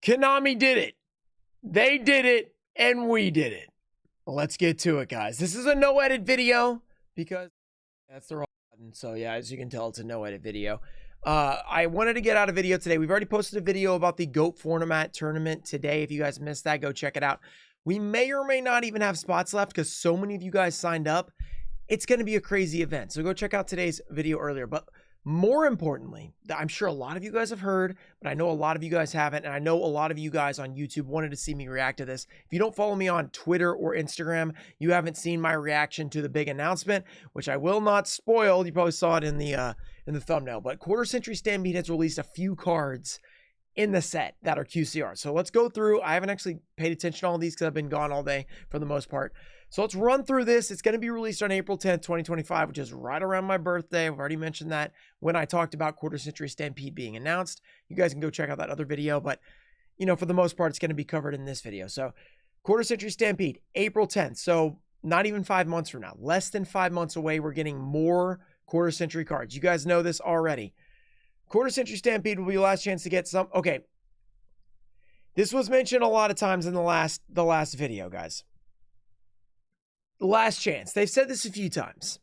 Konami did it. They did it, and we did it. Let's get to it, guys. This is a no-edit video because that's the wrong button. So, yeah, as you can tell, it's a no-edit video. I wanted to get out a video today. We've already posted a video about the GOAT Format tournament today. If you guys missed that, go check it out. We may or may not even have spots left because so many of you guys signed up. It's going to be a crazy event. So go check out today's video earlier. But more importantly, I'm sure a lot of you guys have heard, but I know a lot of you guys haven't. And I know a lot of you guys on YouTube wanted to see me react to this. If you don't follow me on Twitter or Instagram, you haven't seen my reaction to the big announcement, which I will not spoil. You probably saw it in the thumbnail. But Quarter Century Stampede has released a few cards in the set that are QCR. So let's go through. I haven't actually paid attention to all these because I've been gone all day for the most part. So let's run through this. It's going to be released on April 10th, 2025, which is right around my birthday. I've already mentioned that when I talked about Quarter Century Stampede being announced. You guys can go check out that other video, but you know, for the most part, it's going to be covered in this video. So Quarter Century Stampede, April 10th. So not even 5 months from now, less than 5 months away, we're getting more Quarter Century cards. You guys know this already. Quarter Century Stampede will be your last chance to get some. Okay. This was mentioned a lot of times in the last video, guys. Last chance. They've said this a few times.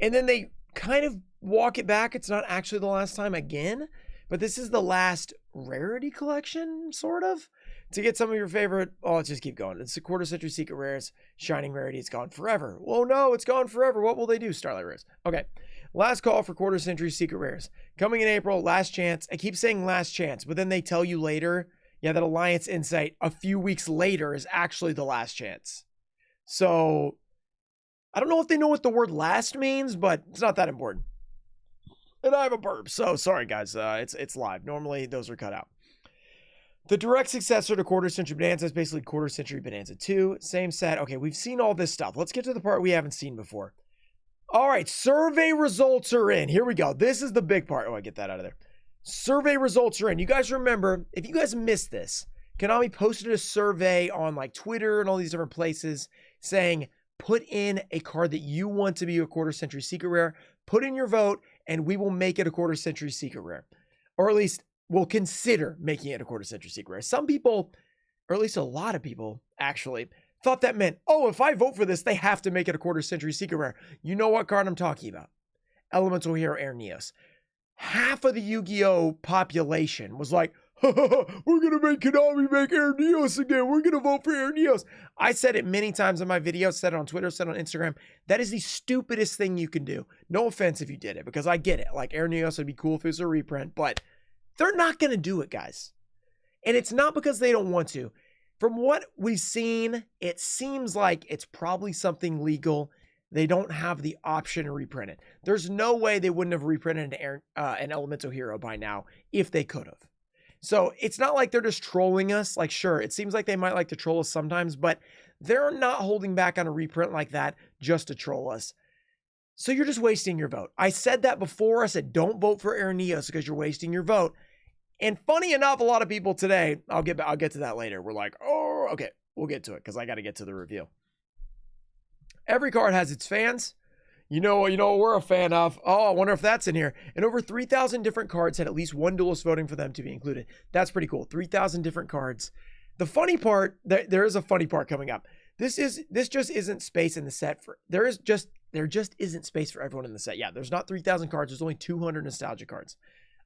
And then they kind of walk it back. It's not actually the last time again, but this is the last rarity collection, sort of, to get some of your favorite. Oh, let's just keep going. It's the Quarter Century Secret Rares, Shining Rarity. It's gone forever. Well, no, it's gone forever. What will they do, Starlight Rares? Okay. Last call for Quarter Century Secret Rares. Coming in April, last chance. I keep saying last chance, but then they tell you later, yeah, that Alliance Insight a few weeks later is actually the last chance. So I don't know if they know what the word last means, but it's not that important. And I have a burp, so sorry, guys. It's live. Normally, those are cut out. The direct successor to Quarter Century Bonanza is basically Quarter Century Bonanza 2. Same set. Okay, we've seen all this stuff. Let's get to the part we haven't seen before. All right, survey results are in. Here we go. This is the big part. Oh, I get that out of there. Survey results are in. You guys remember, if you guys missed this, Konami posted a survey on like Twitter and all these different places saying, put in a card that you want to be a Quarter Century Secret Rare, put in your vote, and we will make it a Quarter Century Secret Rare. Or at least we'll consider making it a Quarter Century Secret Rare. Some people, or at least a lot of people, actually, thought that meant, oh, if I vote for this, they have to make it a Quarter Century Secret Rare. You know what card I'm talking about. Elemental Hero Air Neos. Half of the Yu-Gi-Oh! Population was like, we're going to make Konami make Air Neos again. We're going to vote for Air Neos. I said it many times in my videos, said it on Twitter, said it on Instagram. That is the stupidest thing you can do. No offense if you did it, because I get it. Like, Air Neos would be cool if it was a reprint, but they're not going to do it, guys. And it's not because they don't want to. From what we've seen, it seems like it's probably something legal. They don't have the option to reprint it. There's no way they wouldn't have reprinted an Elemental Hero by now if they could have. So it's not like they're just trolling us. Like, sure, it seems like they might like to troll us sometimes, but they're not holding back on a reprint like that just to troll us. So you're just wasting your vote. I said that before. I said, don't vote for Air Neos because you're wasting your vote. And funny enough, a lot of people today, I'll get to that later. We're like, oh, okay, we'll get to it because I got to get to the review. Every card has its fans. You know what we're a fan of. Oh, I wonder if that's in here. And over 3,000 different cards had at least one duelist voting for them to be included. That's pretty cool. 3,000 different cards. The funny part, there is a funny part coming up. This just isn't space in the set for, there just isn't space for everyone in the set. Yeah, there's not 3,000 cards. There's only 200 nostalgia cards.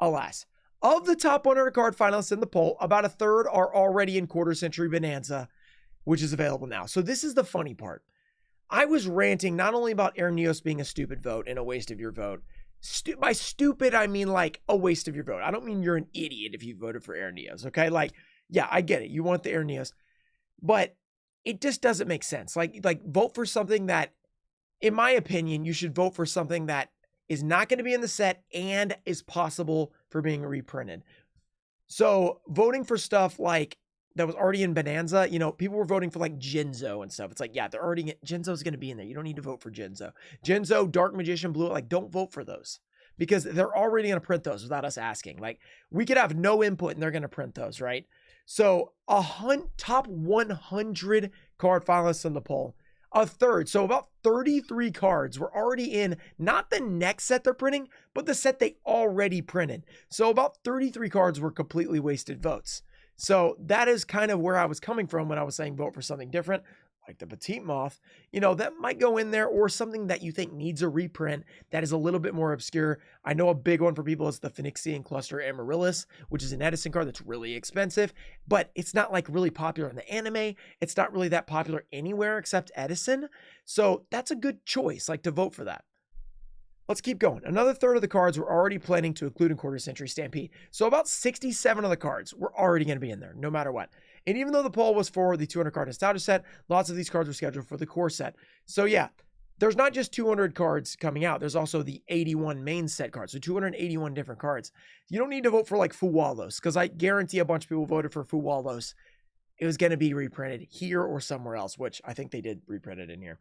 Alas, of the top 100 card finalists in the poll, about a third are already in Quarter Century Bonanza, which is available now. So this is the funny part. I was ranting not only about Air Neos being a stupid vote and a waste of your vote. By stupid, I mean like a waste of your vote. I don't mean you're an idiot if you voted for Air Neos, okay? Like, yeah, I get it. You want the Air Neos. But it just doesn't make sense. Like vote for something that, in my opinion, you should vote for something that is not going to be in the set and is possible for being reprinted. So voting for stuff like that was already in Bonanza, you know, people were voting for like Jinzo and stuff. It's like, yeah, they're already, Jinzo's going to be in there. You don't need to vote for Jinzo. Jinzo, Dark Magician, Blue, like don't vote for those because they're already going to print those without us asking. Like we could have no input and they're going to print those, right? So top 100 card finalists in the poll, a third. So about 33 cards were already in, not the next set they're printing, but the set they already printed. So about 33 cards were completely wasted votes. So that is kind of where I was coming from when I was saying vote for something different, like the petite moth, you know, that might go in there, or something that you think needs a reprint that is a little bit more obscure. I know a big one for people is the Phoenixian Cluster Amaryllis, which is an Edison card that's really expensive, but it's not like really popular in the anime. It's not really that popular anywhere except Edison. So that's a good choice, like to vote for that. Let's keep going. Another third of the cards we're already planning to include in Quarter Century Stampede. So about 67 of the cards were already going to be in there, no matter what. And even though the poll was for the 200 card Nostalgia set, lots of these cards were scheduled for the core set. So yeah, there's not just 200 cards coming out. There's also the 81 main set cards. So 281 different cards. You don't need to vote for like Fuwalos, because I guarantee a bunch of people voted for Fuwalos. It was going to be reprinted here or somewhere else, which I think they did reprint it in here.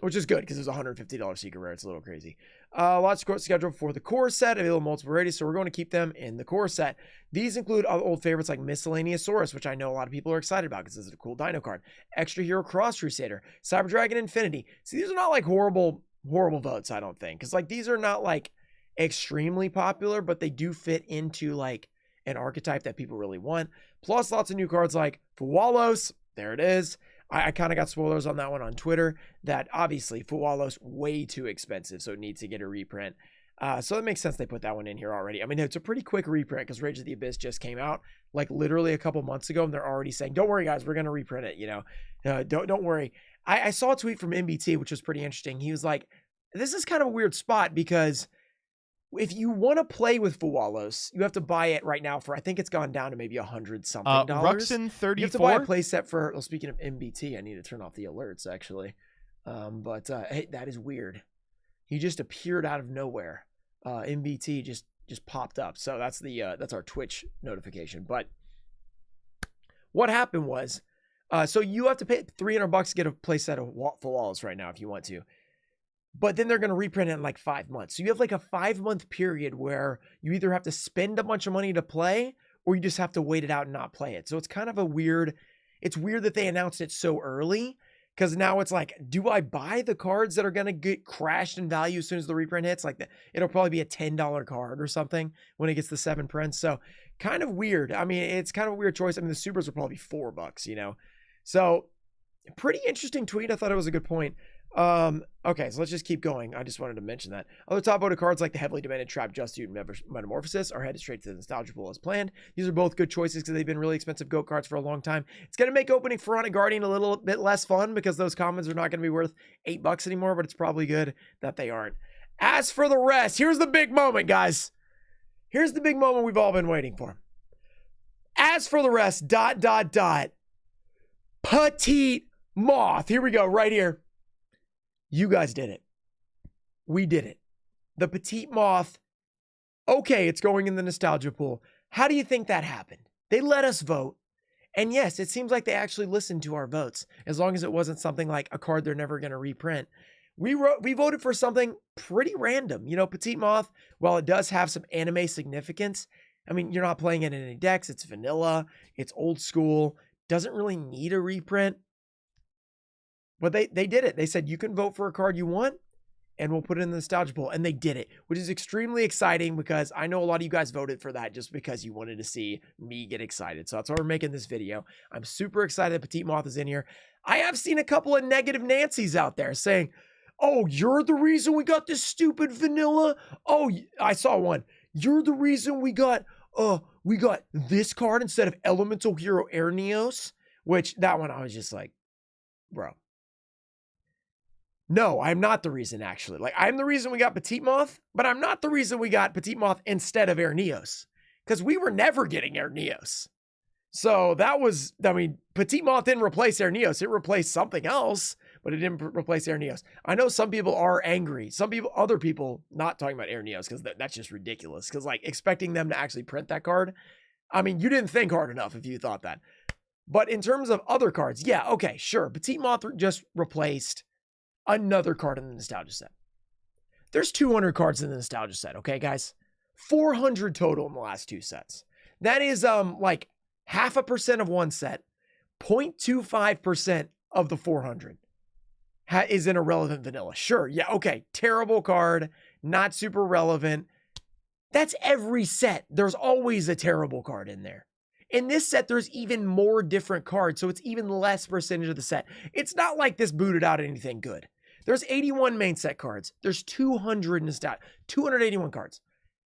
Which is good because it was $150 secret rare. It's a little crazy. Lots of cards scheduled for the core set, available multiple rarities, so we're going to keep them in the core set. These include old favorites like Miscellaneousaurus, which I know a lot of people are excited about because it's a cool dino card. Extra Hero Cross Crusader, Cyber Dragon Infinity. See, these are not like horrible votes, I don't think, because like these are not like extremely popular, but they do fit into like an archetype that people really want. Plus lots of new cards like Fuwalos. There it is. I kind of got spoilers on that one on Twitter, that obviously Fuwalos way too expensive, so it needs to get a reprint. So it makes sense they put that one in here already. I mean, it's a pretty quick reprint because Rage of the Abyss just came out like literally a couple months ago, and they're already saying, don't worry guys, we're going to reprint it, you know, don't worry. I saw a tweet from MBT, which was pretty interesting. He was like, this is kind of a weird spot because if you want to play with Fuwalos, you have to buy it right now for, I think it's gone down to maybe $100 something dollars. Ruxin 34. You have to buy a playset for, well, speaking of MBT, I need to turn off the alerts actually. Hey, that is weird. He just appeared out of nowhere. MBT just popped up. So that's that's our Twitch notification. But what happened was, so you have to pay $300 to get a playset of Fuwalos right now if you want to. But then they're going to reprint it in like 5 months. So you have like a 5-month period where you either have to spend a bunch of money to play, or you just have to wait it out and not play it. So it's kind of a weird, it's weird that they announced it so early, because now it's like, do I buy the cards that are going to get crashed in value as soon as the reprint hits? Like it'll probably be a $10 card or something when it gets the 7 prints. So kind of weird. I mean, it's kind of a weird choice. I mean, the supers will probably be $4, you know? So pretty interesting tweet. I thought it was a good point. Okay, so let's just keep going. I just wanted to mention that. Other top voted cards like the heavily demanded Trap, Justute, and Metamorphosis are headed straight to the Nostalgia Pool as planned. These are both good choices because they've been really expensive GOAT cards for a long time. It's going to make opening Pharaonic Guardian a little bit less fun because those commons are not going to be worth $8 anymore, but it's probably good that they aren't. As for the rest, here's the big moment, guys. Here's the big moment we've all been waiting for. As for the rest, ... Petite Moth. Here we go, right here. You guys did it. We did it. The Petite Moth. Okay, it's going in the Nostalgia Pool. How do you think that happened? They let us vote. And yes, it seems like they actually listened to our votes, as long as it wasn't something like a card they're never going to reprint. We voted for something pretty random. You know, Petite Moth, while it does have some anime significance, I mean, you're not playing it in any decks. It's vanilla. It's old school. Doesn't really need a reprint. But they did it. They said, you can vote for a card you want, and we'll put it in the Nostalgia Pool. And they did it, which is extremely exciting because I know a lot of you guys voted for that just because you wanted to see me get excited. So that's why we're making this video. I'm super excited that Petite Moth is in here. I have seen a couple of negative Nancys out there saying, oh, you're the reason we got this stupid vanilla. Oh, I saw one. You're the reason we got this card instead of Elemental Hero Airneos, which that one I was just like, bro. No, I'm not the reason, actually. Like, I'm the reason we got Petite Moth, but I'm not the reason we got Petite Moth instead of Airneos, because we were never getting Airneos. So that was, I mean, Petite Moth didn't replace Airneos. It replaced something else, but it didn't replace Airneos. I know some people are angry. Other people not talking about Airneos, because that's just ridiculous. Because, like, expecting them to actually print that card, I mean, you didn't think hard enough if you thought that. But in terms of other cards, yeah, okay, sure. Petite Moth just replaced another card in the Nostalgia set. There's 200 cards in the Nostalgia set, okay, guys? 400 total in the last 2 sets. That is like 0.5% of one set, 0.25% of the 400 is in irrelevant vanilla. Sure, yeah, okay, terrible card, not super relevant. That's every set. There's always a terrible card in there. In this set, there's even more different cards, so it's even less percentage of the set. It's not like this booted out anything good. There's 81 main set cards. There's 200 in stat, 281 cards.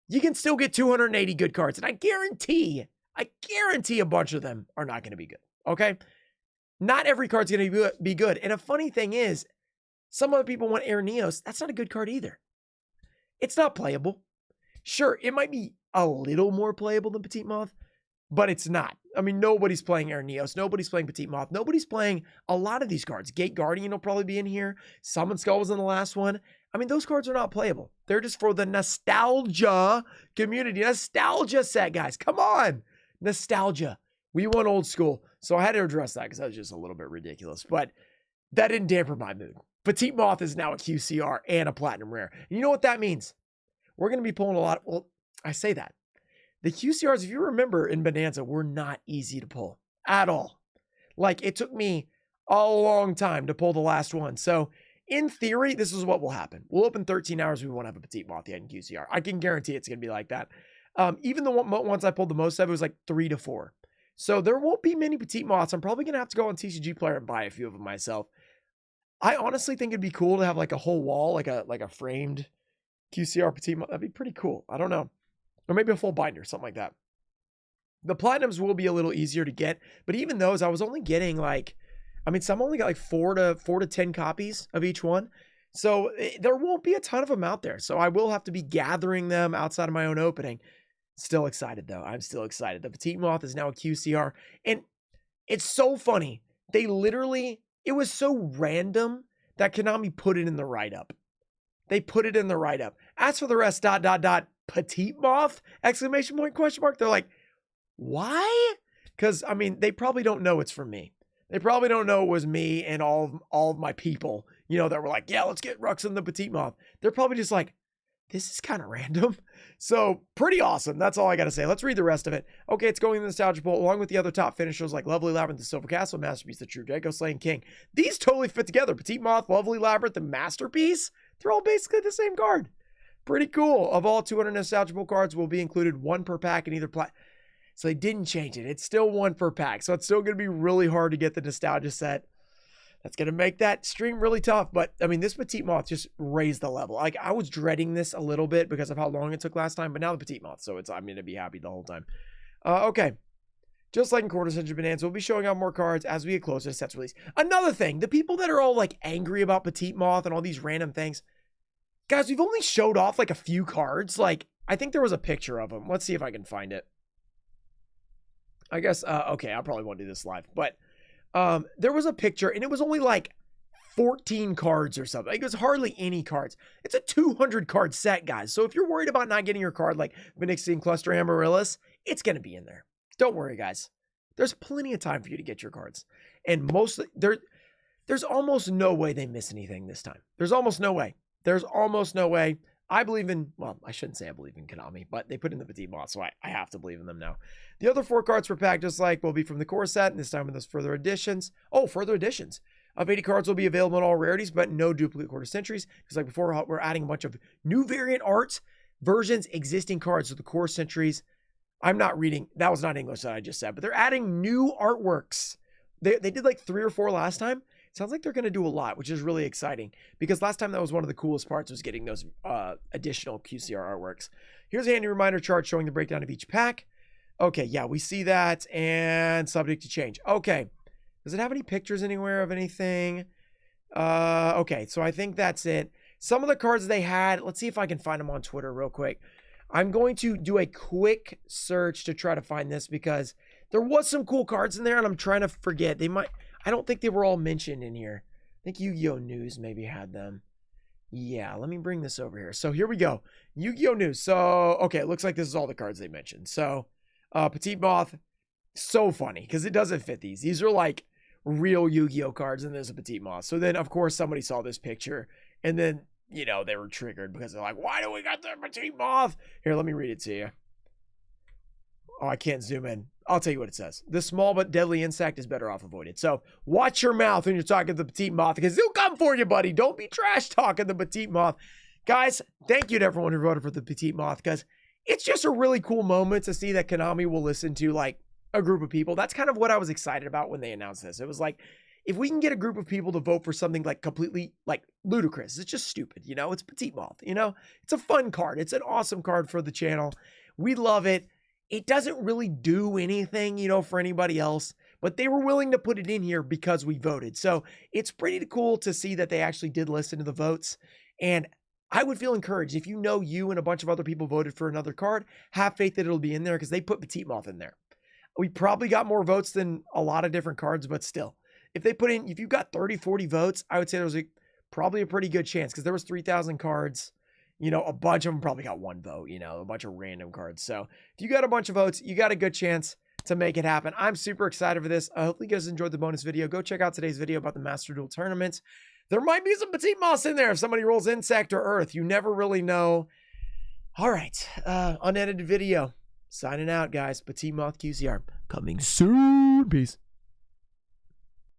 You can still get 280 good cards, and I guarantee a bunch of them are not going to be good, okay? Not every card's going to be good. And a funny thing is, some other people want Air Neos. That's not a good card either. It's not playable. Sure, it might be a little more playable than Petite Moth, but it's not. I mean, nobody's playing Air Neos. Nobody's playing Petite Moth. Nobody's playing a lot of these cards. Gate Guardian will probably be in here. Summon Skull was in the last one. I mean, those cards are not playable. They're just for the nostalgia community. Nostalgia set, guys. Come on. Nostalgia. We went old school. So I had to address that because that was just a little bit ridiculous. But that didn't dampen my mood. Petite Moth is now a QCR and a Platinum Rare. And you know what that means? We're going to be pulling a lot. Well, I say that. The QCRs, if you remember in Bonanza, were not easy to pull at all. Like, it took me a long time to pull the last one. So, in theory, this is what will happen. We'll open 13 hours. We won't have a Petite Moth yet in QCR. I can guarantee it's going to be like that. Even the ones I pulled the most of, it was like 3 to 4. So, there won't be many Petite Moths. I'm probably going to have to go on TCGPlayer and buy a few of them myself. I honestly think it'd be cool to have like a whole wall, like a framed QCR Petite Moth. That'd be pretty cool. I don't know. Or maybe a full binder, something like that. The Platinums will be a little easier to get, but even those, I was only getting like, I mean, some only got like 4 to 10 copies of each one. So there won't be a ton of them out there. So I will have to be gathering them outside of my own opening. Still excited though. I'm still excited. The Petite Moth is now a QCR. And it's so funny. They literally, it was so random that Konami put it in the write-up. They put it in the write-up. As for the rest, ... Petite Moth, exclamation point, question mark. They're like, why? Because, I mean, they probably don't know it's from me. They probably don't know it was me and all of my people, you know, that were like, yeah, let's get Rux and the Petite Moth. They're probably just like, this is kind of random. So pretty awesome. That's all I got to say. Let's read the rest of it. Okay, it's going in the Nostalgia Bowl along with the other top finishers like Lovely Labyrinth, the Silver Castle, Masterpiece, the True Draco Slaying King. These totally fit together. Petite Moth, Lovely Labyrinth, and Masterpiece. They're all basically the same card. Pretty cool. Of all 200 Nostalgia Bowl cards will be included 1 per pack in either So they didn't change it. It's still 1 per pack. So it's still going to be really hard to get the Nostalgia set. That's going to make that stream really tough. But, I mean, this Petite Moth just raised the level. Like, I was dreading this a little bit because of how long it took last time. But now the Petite Moth. So I'm going to be happy the whole time. Okay. Just like in Quarter Century Bonanza, we'll be showing out more cards as we get closer to set's release. Another thing, the people that are all, like, angry about Petite Moth and all these random things. Guys, we've only showed off, like, a few cards. Like, I think there was a picture of them. Let's see if I can find it. I guess, okay, I probably won't do this live. But there was a picture, and it was only, like, 14 cards or something. Like, it was hardly any cards. It's a 200-card set, guys. So if you're worried about not getting your card, like Vinixian Cluster Amaryllis, it's going to be in there. Don't worry, guys. There's plenty of time for you to get your cards. And mostly, there's almost no way they miss anything this time. There's almost no way. There's almost no way. I believe in, well, I shouldn't say I believe in Konami, but they put in the Petite Moth, so I have to believe in them now. The other 4 cards per pack, just like, will be from the core set, and this time with those further additions. Oh, further additions. Of 80 cards will be available in all rarities, but no duplicate Quarter Centuries, because like before, we're adding a bunch of new variant art versions, existing cards to the Core Centuries. I'm not reading, that was not English that I just said, but they're adding new artworks. They did like 3 or 4 last time. Sounds like they're going to do a lot, which is really exciting because last time that was one of the coolest parts was getting those additional QCR artworks. Here's a handy reminder chart showing the breakdown of each pack. Okay, yeah, we see that and subject to change. Okay, does it have any pictures anywhere of anything? Okay, so I think that's it. Some of the cards they had, let's see if I can find them on Twitter real quick. I'm going to do a quick search to try to find this because there was some cool cards in there and I'm trying to forget. I don't think they were all mentioned in here. I think Yu-Gi-Oh! News maybe had them. Yeah, let me bring this over here. So here we go. Yu-Gi-Oh! News. So, okay, it looks like this is all the cards they mentioned. So, Petite Moth, so funny because it doesn't fit these. These are like real Yu-Gi-Oh! Cards and there's a Petite Moth. So then, of course, somebody saw this picture and then, you know, they were triggered because they're like, why do we got the Petite Moth? Here, let me read it to you. Oh, I can't zoom in. I'll tell you what it says. The small but deadly insect is better off avoided. So watch your mouth when you're talking to the Petite Moth because they'll come for you, buddy. Don't be trash talking the Petite Moth. Guys, thank you to everyone who voted for the Petite Moth because it's just a really cool moment to see that Konami will listen to like a group of people. That's kind of what I was excited about when they announced this. It was like, if we can get a group of people to vote for something like completely like ludicrous, it's just stupid, you know, it's Petite Moth, you know, it's a fun card. It's an awesome card for the channel. We love it. It doesn't really do anything, you know, for anybody else, but they were willing to put it in here because we voted. So it's pretty cool to see that they actually did listen to the votes. And I would feel encouraged if you know you and a bunch of other people voted for another card, have faith that it'll be in there because they put Petite Moth in there. We probably got more votes than a lot of different cards, but still. If they put in, if you got 30, 40 votes, I would say there was probably a pretty good chance because there was 3,000 cards. You know, a bunch of them probably got one vote, you know, a bunch of random cards. So if you got a bunch of votes, you got a good chance to make it happen. I'm super excited for this. I hope you guys enjoyed the bonus video. Go check out today's video about the Master Duel Tournament. There might be some Petite Moths in there if somebody rolls Insect or Earth. You never really know. All right, unedited video. Signing out, guys. Petite Moth QCR coming soon. Peace.